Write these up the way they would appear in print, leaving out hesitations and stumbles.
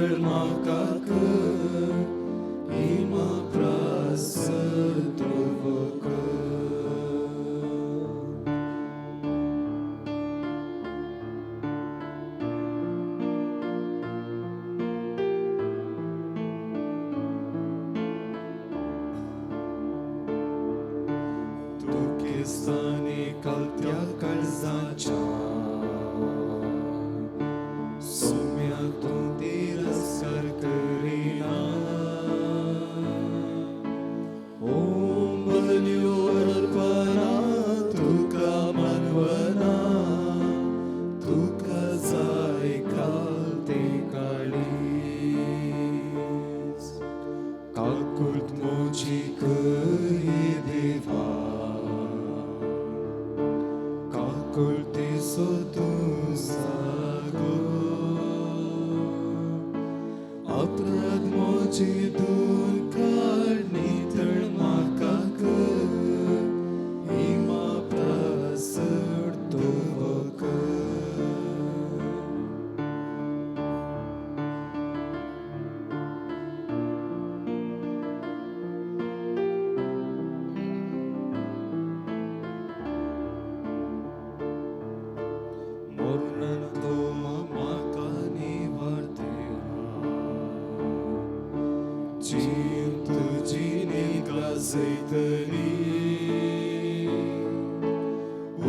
नितळ म्हाका कर, इमा प्रासर तुव कर. तू केसांनी कलत्या काळजाच्या सौम्या तू तिरस्कार करिना. ओम बल्यो अर्पणा तुका मानवना, तुका जाय कालते काळीज. काकुळट मोजी करी देवा, काकुळते सो तू सागो. अपराध मोजे दूर काढ, नितळ म्हाका कर, इमा प्रासर तुव कर. मोर्नन तो म्हाका निवारतेरा, जीव तुजी निगासयतली.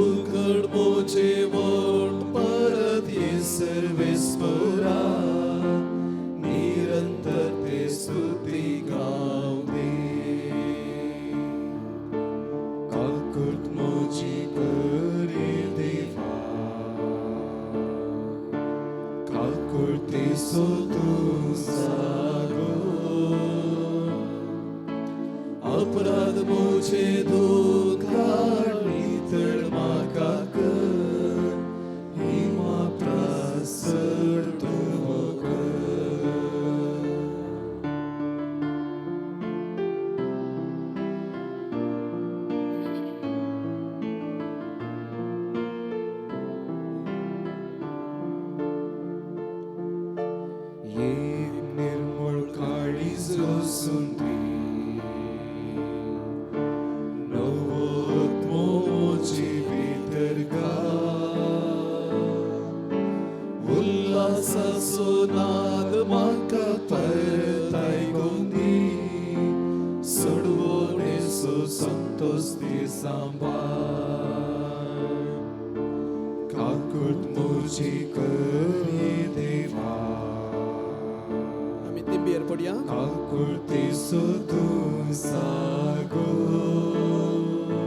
उलगड मोजे वोट परत येसर वेस्परा, निरंतर ते स्तुती गावदे. काकुळट मोजी करी देवा, काकुळते सो तू सागो. अपराध मोजे दूर काढ, नितळ म्हाका कर, इमा प्रासर तुव कर. एक निर्मळ काळीज रोसून दी, नवोत मोजी भितर घाल. उल्हासाचो नाद म्हाका परत आयकून दी, सोडवणेचो संतोष दी सांबाळ. काकुळट मोजी करी देवा, आम्ही तिंबीर पडया. काकुळते सो तू सागो.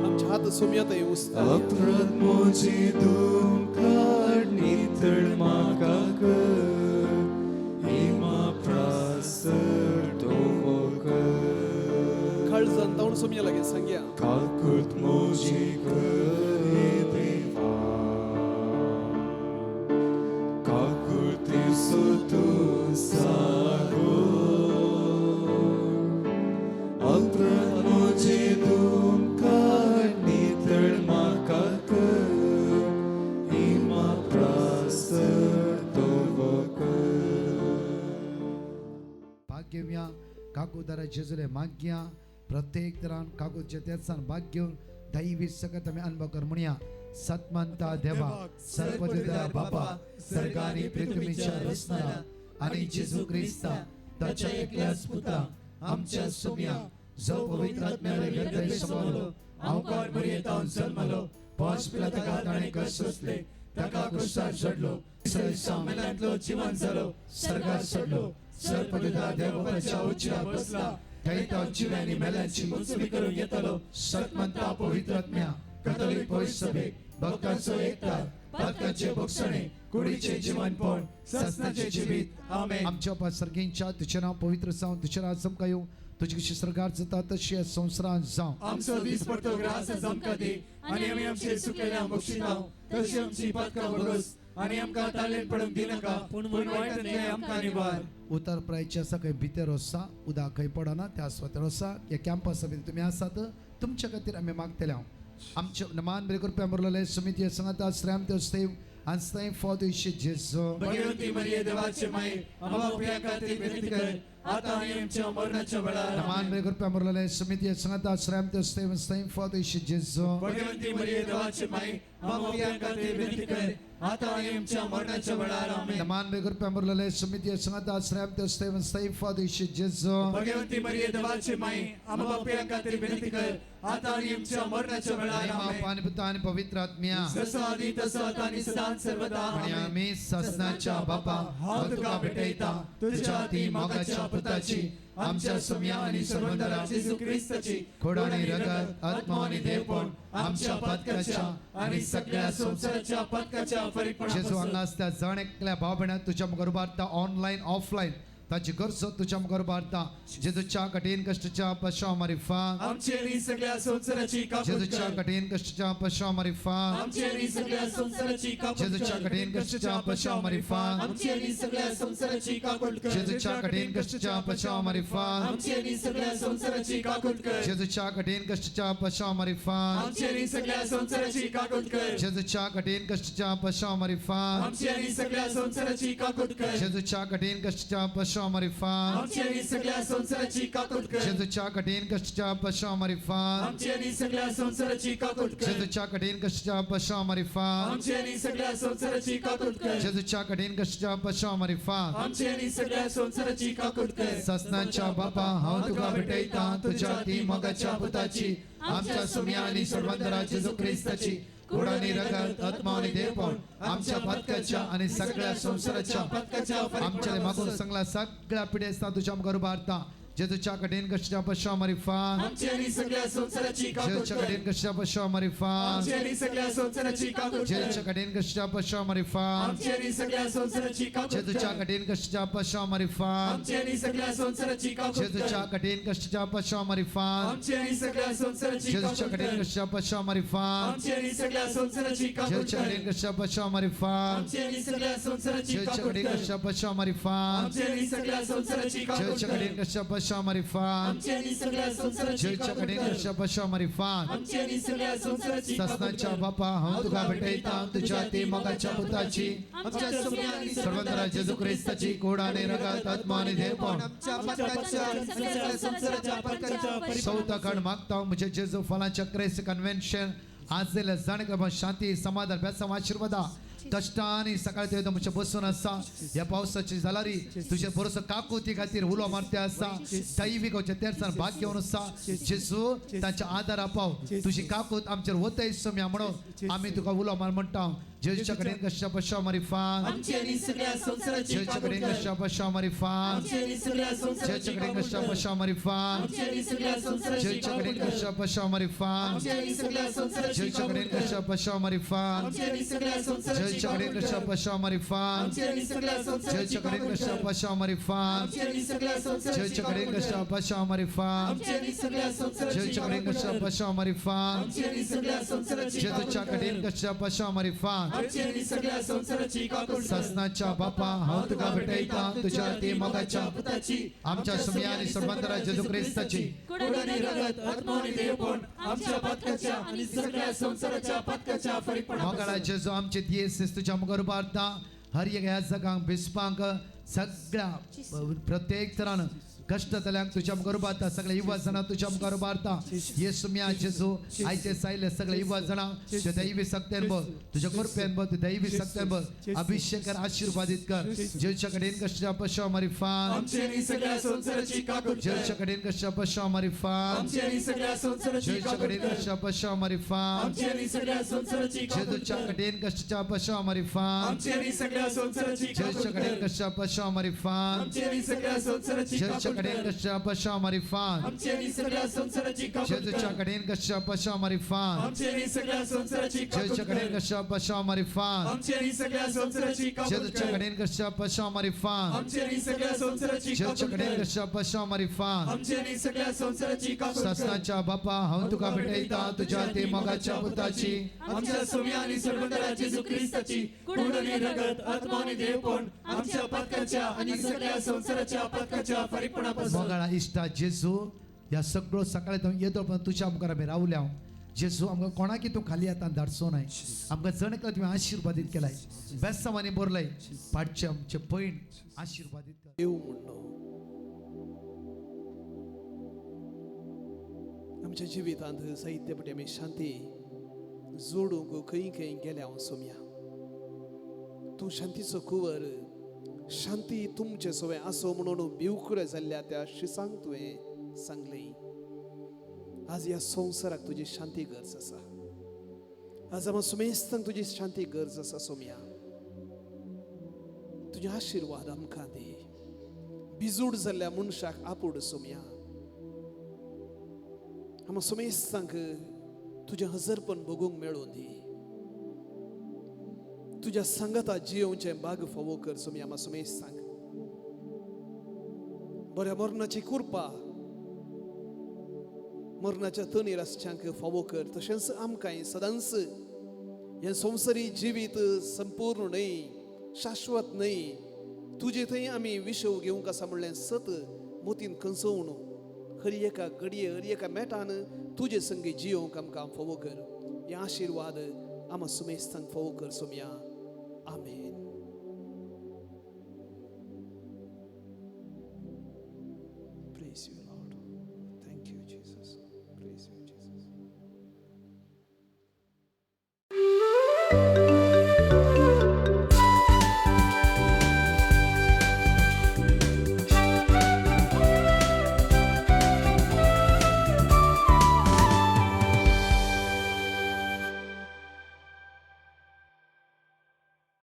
आमच्या हात सोम्यात उस्ता. अपराध मोजे दूर काढ, नितळ म्हाका कर, इमा प्रासर तुव कर. काळजान तावून सोम्या लागे सांग्या. काकुळट मोजी करी देवा, काकुळते सो तू सागो. अपराध मोजे दूर काढ, नितळ म्हाका कर, इमा प्रासर तुव कर. भाग्यम्या काकुदारा जेजुले माग्या प्रत्येक तरान काकू जेतेसान भाग्य दैवी सकत आम्ही अनुभव कर म्हणूया. सत्मंता देवा, सर्वपिता बापा, सर्गानी पृथ्वीच्या रचणारा आणि जेजू ख्रिस्ता त्याच्या एकल्याच पुत्रा आमच्या सोम्या जो पवित्र आत्म्याने हृदय समावलो, अवकार मर्यादान जन्मलो, पाच पिलातका ताणे कष्ट सोसले, ताका क्रुसार चढलो, तिसऱ्या मेलांतलो जीवन जालो, सर्गार चढलो, सर्वपिता देवाच्या उच्चार बसला, थैता जिव्यांनी मेल्यांची मुक्ती करून येतलो. सत्मंता पवित्र आत्म्या, कॅथोलिक पवित्र सभे, भक्तांचो एकता, पातकांचे भक्षणे, कुडीचे जीवनपण, सस्नाचे जीवित. आमेन. आमच्या पासर्गींच्या तुझे नाव पवित्र जावं, तुझे राज चमका येऊ, तुझी कशी सरकार जाता तशी संवसारांत जावं. आमचो दीस पडतो ग्रास चमका दी, आणि आमी आमचे सुकेल्या मोक्षितांव, तशी आमची पातकां भरोस, आणि आमकां ताळेन पडूंक दिनाका, पूण वायटांतले आमकां निवार. उतर प्रायचे आसा खंय भितर आसा, उदक खंय पडना त्या स्वतर आसा. ह्या कॅम्पस सभेत तुम्ही आसात, तुमच्या खातीर आमी मागतले. आमचे नमान बरे करपी आमरलेले समिती सांगात श्राम ते and thank for the Lord Jesus. Bhagwanti मरिये देवाचे माये आम्हा पापियां खातीर विनंती कर आता आणि आमच्या मरणाच्या वेळार Naman may group pamurlale sumiti at sangat asram to Stephen thank for the Lord Jesus. Bhagwanti मरिये देवाचे माये आम्हा पापियां खातीर विनंती कर आता आणि आमच्या मरणाच्या वेळार आमेन. Naman may group pamurlale sumiti at sangat asram to Stephen thank for the Lord Jesus. Bhagwanti मरिये देवाचे माये आम्हा पापियां खातीर विनंती कर आता आणि आमच्या मरणाच्या वेळार Nama आमेन. pani puta आणि पवित्र आत्म्या जसं आधी तसं आता आणि सदां सर्वदा आणि आमेन. आम्ही ससनाच्या बापा हाव तुका भेटयता तुझ्या ती मोगाच्या पुताची आमच्या सुम्या आणि सर्वंतरा जेजू ख्रिस्ताची खोडाने रगत आत्मा आणि देवपण आमच्या पदकाच्या आणि सगळ्या संसाराच्या पदकाच्या जेजू फरकपणापासून हांगासल्या जण एकल्या भाव भयणां तुझ्या मुखार उबारता ऑनलाइन ऑफलाइन ताची गरज तुझ्या मुखार उबारता जेजूच्या कठीण कष्टाच्या पश्चाव मारिफा आमचे आणि सगळ्या संसाराची कापूट जेजूच्या कर. कठीण कष्टाच्या पश्चाव मारिफा आमचे आणि सगळ्या संसाराची कापूट जेजूच्या कर. कठीण कष्टाच्या पश्चाव मारिफा आमचे आणि सगळ्या संसाराची कापूट कर. जेजूच्या कठीण कष्टाच्या पश्चाव मारिफा आमचे आणि सगळ्या संसाराची कापूट कर. जेजूच्या कठीण कष्टाच्या पश्चाव मारिफा आमचे आणि सगळ्या संसाराची कापूट कर. जेजूच्या कठीण कष्टाच्या पश्चाव मारिफा आमचे आणि सगळ्या संसाराची कापूट कर. जेजूच्या कठीण कष्टाच्या पश्चाव मारिफा आमचे आणि सगळ्या संसाराची कापूट कर. जेजूच्या कठीण कष्टाच्या पश्चाव मारिफा आमचे आणि सगळ्या संसाराची कापूट कर. जेजूच्या कठीण कष्टाच्या पश्चाव मारिफा आमचे आणि सगळ्या संसाराची कापूट कर. जेजूच्या कठीण कष्टाच्या पश्चाव मारिफा आमचे आणि सगळ्या संसाराची कापूट कर. ससनाच्या बापा हांव तुका भेटयता तुझ्या ती मोगाच्या पुताची आमच्या सुम्या आणि सर्वंतरा जेजू ख्रिस्ताची खोडाने रगत आत्मा आणि देवपण आमच्या पदकाच्या आणि सगळ्या संसाराच्या पदकाच्या आमच्या मागून सांगला सगळ्या पिढ्यास्ता तुझ्या मुखार उबारता जेजूच्या कठीण कष्टाच्या पश्चाव मारिफा आमचे आणि सगळ्या संसाराची कापूट जेजूच्या कर. कठीण कष्टाच्या पश्चाव मारिफा आमचे आणि सगळ्या संसाराची कापूट कर. जेजूच्या कठीण कष्टाच्या पश्चाव मारिफा आमचे आणि सगळ्या संसाराची कापूट जेजूच्या कर. कठीण कष्टाच्या पश्चाव मारिफा आमचे आणि सगळ्या संसाराची कापूट कर. जेजूच्या कठीण कष्टाच्या पश्चाव मारिफा आमचे आणि सगळ्या संसाराची जेजूच्या कापूट कठीण कर. कष्टाच्या पश्चाव मारिफा आमचे आणि सगळ्या संसाराची कापूट जेजूच्या कर. कठीण कष्टाच्या पश्चाव मारिफा आमचे आणि सगळ्या संसाराची जेजूच्या कापूट कठीण कर. कष्टाच्या पश्चाव मारिफा आमचे आणि सगळ्या संसाराची कापूट जेजूच्या कर. कठीण कष्टाच्या पश्चाव मारिफा आमचे आणि सगळ्या संसाराची जेजूच्या कापूट कठीण कर. कष्टाच्या पश्चाव मारिफा आमचे आणि सगळ्या संसाराची कापूट ससनाच्या कर. बापा हांव तुका भेटयता तुझ्या ती मोगाच्या पुताची आमच्या सुम्या आणि सर्वंतरा जेजू ख्रिस्ताची खोडाने रगत आत्मा आणि देवपण आमच्या पदकाच्या आणि सगळ्या संसाराच्या पदकाच्या चौथा खंड मागता हांव म्हजे जेजू फलांच्या क्रेस्त कन्व्हेन्शन आज जाल्यार जाण शांती समाधान बेसांव आशिर्वादा कष्टांनी सकाळी ते म्हजे बसून आसा ह्या पावसाची जालारी तुझे बरोसो काकुती खातीर उलो मारते आसा दैवीक तेरसान भाग घेवन आसा जेजू ताच्या आदार पाव तुझी काकूत आमचेर वतय सोम्या म्हणून आमी तुका उलो मार म्हणटा जेजूच्या कडेन कशा पश्चा मारिफान आमचे आणि सगळ्या संसाराची जेजूच्या कापूट कडेन कर. कशा पश्चा मारिफान आमचे आणि सगळ्या संसाराची जेजूच्या कडेन कापूट कशा कर. पश्चा मारिफान आमचे आणि सगळ्या संसाराची जेजूच्या कडेन कापूट कर. कशा पश्चा मारिफान आमचे आणि सगळ्या संसाराची जेजूच्या कडेन कापूट कर. कशा पश्चा मारिफान आमचे आणि सगळ्या संसाराची जेजूच्या कडेन कापूट कशा कर. पश्चा मारिफान आमचे आणि सगळ्या संसाराची जेजूच्या कडेन कापूट कशा कर. पश्चा मारिफान आमचे आणि सगळ्या संसाराची जेजूच्या कडेन कापूट कशा कर. पश्चा मारिफान आमचे आणि सगळ्या संसाराची जेजूच्या कडेन कापूट कशा कर. पश्चा मारिफान आमचे आणि सगळ्या संसाराची जेजूच्या कापूट कर. कडेन कशा पश्चा मारिफान आमचे आणि सगळ्या संसाराची कापूट कर. ससनाच्या बापा हांव तुका भेटयता तुझ्या ती मोगाच्या पुताची आमच्या सुम्या आणि सर्वंतरा जेजू ख्रिस्ताची कोडाने रगत आत्मा आणि देवपण आमच्या पदकाच्या आणि सगळ्या संसाराच्या पदकाच्या फरकपणापासून मोगाळा जेजू आमचे दियेस तुझ्या मुखार उबारता हर एक ह्या जगांक बिस्पांक सगळ्या प्रत्येक तरान कष्टतल्यांक तुझ्या मुखार उबारता सगळ्या युवा जाणां तुझ्या मुखार उबारता येसू म्या जेजू आयचे सायले सगळे युवा जाणां ते दैवी सक्तेन ब तुझ्या कृपेन ब दैवी सक्तेन ब अभिषेक कर आशीर्वादित कर जेजूच्या कडेन कष्टाच्या पश्चा मारिफान आमचे आणि सगळ्या संसाराची कापूट कर. जेजूच्या कडेन कष्टाच्या पश्चा मारिफान आमचे आणि सगळ्या संसाराची जेजूच्या कापूट कडेन कर. कष्टाच्या पश्चा मारिफान आमचे आणि सगळ्या संसाराची कापूट जेजूच्या कर. कडेन कष्टाच्या पश्चा मारिफान आमचे आणि सगळ्या संसाराची कापूट जेजूच्या कडेन कर. कष्टाच्या पश्चा मारिफान आमचे आणि सगळ्या संसाराची जेजूच्या कापूट कडेन कर. कष्टाच्या पश्चा मारिफान आमचे आणि सगळ्या संसाराची कापूट जेजूच्या कर. कडेन कष्टाच्या पश्चा मारिफान आमचे आणि सगळ्या संसाराची कापूट जेजूच्या कडेन कर. कष्टाच्या पश्चा मारिफान आमचे आणि सगळ्या संसाराची कापूट जेजूच्या कर. कडेन कष्टाच्या पश्चा मारिफान आमचे आणि सगळ्या संसाराची जेजूच्या कापूट कडेन कर. कष्टाच्या पश्चा मारिफान आमचे आणि सगळ्या संसाराची कापूट कर. ससनाच्या बापा हांव तुका भेटयता तुझ्या ती मोगाच्या पुताची आमच्या सोम्या आणि सर्वंतरा जेजू ख्रिस्ताची कोडाने रगत आत्मा आणि देवपण आमच्या पदकाच्या आणि सगळ्या संसाराच्या पदकाच्या फरकपणापासून मोगाळा इष्टा जेजू या सगळं सकाळी तो येतो पण तुझ्या मुखार आम्ही रावल्या जेजू आमकां कोणाकी तूं खाली हातान धाडचो नाय आमकां जण एकलो तुवें आशिर्वादीत केलाय बेस्तांवांनी बरलय पाडचे आमचे पैण आशिर्वादीत कर देव म्हणणं आमच्या जिवितांत साहित्य पटी आमी शांती जोडूंक खंय खंय गेल्या हांव सोम्या तूं शांतीचो कुंवर शांती तुमचे सवय आसो म्हणून भिवकुरे जाल्ल्या त्या शिसांक तुवें सांगलें आज ह्या संवसाराक तुजी शांती गरज आसा आज आमकां सुमेस्तांक तुजी शांती गरज आसा सोम्या तुजे आशिर्वाद आमकां दी बिजूड जाल्ल्या मनशाक आपूड सोम्या आमकां सुमेस्तांक तुजें हजरपण बगूंक मेळून दी तुज्या सांगाता जियोवचें भाग फावो कर सोम्या आमकां सुमेस्तांक बऱ्या मरणाची कृपा मरणाच्या तणीर आसच्यांक फावो कर तशेंच आमकांय सदांच हें संवसारी जिवीत संपूर्ण न्हय शाश्वत न्हय तुजे थंय आमी विशव घेवंक आसा म्हणलें सत मोतीन कंसवून हर एका घडये हर एका मेटान तुजे संगी जियोवंक आमकां फावो कर हे आशिर्वाद आमकां सुमेस्तांक फावो कर सोम्या आमेन Praise you.